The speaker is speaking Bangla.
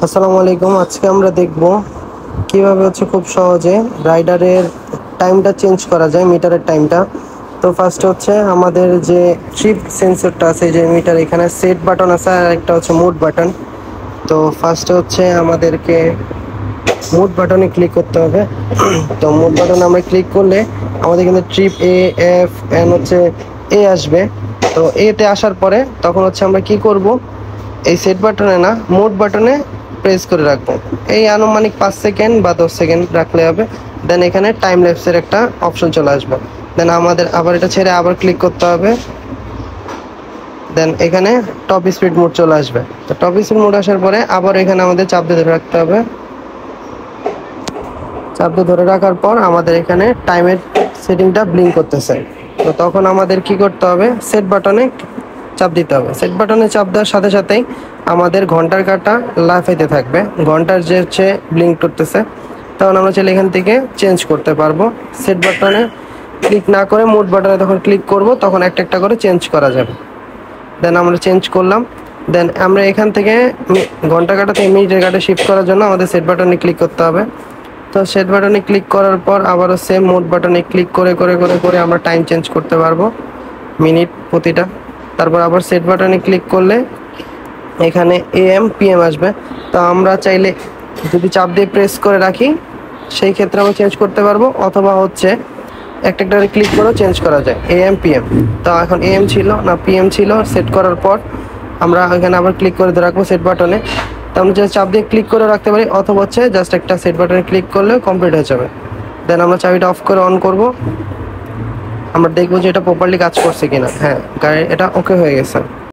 আসসালামু আলাইকুম। আজকে আমরা দেখব কিভাবে খুব সহজে রাইডারের টাইমটা চেঞ্জ করা যায়, মিটারের টাইমটা। তো ফার্স্ট আমাদের যে ট্রিপ সেন্সরটা আছে, যে মিটার, এখানে সেট বাটন আছে আর একটা মুড বাটন। তো ফার্স্টে আমাদেরকে মুড বাটনে ক্লিক করতে হবে। তো মুড বাটনে আমরা ক্লিক করলে আমাদের কিন্তু trip A, F, N A আসবে। তো এতে আসার পরে তখন আমরা কি করব, এই সেট বাটনে না, মোড বাটনে প্রেস করে রাখবো। এই আনুমানিক 5 সেকেন্ড বা 10 সেকেন্ড রাখলে হবে। দেন এখানে টাইম ল্যাপসের একটা অপশন চলে আসবে। দেন আমাদের আবার এটা ছেড়ে আবার ক্লিক করতে হবে। দেন এখানে টপ স্পিড মোড চলে আসবে। তো টপ স্পিড মোড আসার পরে আবার এখানে আমাদের চাপ দিয়ে ধরে রাখতে হবে। চাপ দিয়ে ধরে রাখার পর আমাদের এখানে টাইমের সেটিংটা ব্লিঙ্ক করতেছে। তো তখন আমাদের কি করতে হবে, সেট বাটনে চাপ দিতে হবে। সেট বাটনে চাপ দেওয়ার সাথে সাথেই আমাদের ঘন্টার কাঁটা লাফাইতে থাকবে, ঘন্টার যে ব্লিঙ্ক করতেছে। তখন আমরা চাইলে এখান থেকে চেঞ্জ করতে পারবো। সেট বাটনে ক্লিক না করে মোড বাটনে তখন ক্লিক করব, তখন একটা একটা করে চেঞ্জ করা যাবে। দেন আমরা চেঞ্জ করলাম। দেন আমরা এখান থেকে ঘন্টা কাঁটা থেকে মিনিটের কাঁটা শিফট করার জন্য আমাদের সেট বাটনে ক্লিক করতে হবে। তো সেট বাটনে ক্লিক করার পর আবারও সেম মোড বাটনে ক্লিক করে করে করে করে আমরা টাইম চেঞ্জ করতে পারবো, মিনিট প্রতিটা। তারপর আবার সেট বাটনে ক্লিক করলে এখানে এএম পিএম আসবে। তো আমরা চাইলে যদি চাপ দিয়ে প্রেস করে রাখি, সেই ক্ষেত্রে আমরা চেঞ্জ করতে পারবো, অথবা একটা একটা ক্লিক করেও চেঞ্জ করা যায় এএম পিএম। তো এখন এএম ছিল না পিএম ছিল, সেট করার পর আমরা এখানে আবার ক্লিক করে রাখবো সেট বাটনে। তো আমরা জাস্ট চাপ দিয়ে ক্লিক করে রাখতে পারি, অথবা জাস্ট একটা সেট বাটনে ক্লিক করলে কমপ্লিট হয়ে যাবে। দেন আমরা চাবিটা অফ করে অন করব। আমরা দেখবো যে এটা প্রপারলি কাজ করছে কিনা। হ্যাঁ, গাড়ি এটা ওকে হয়ে গেছে।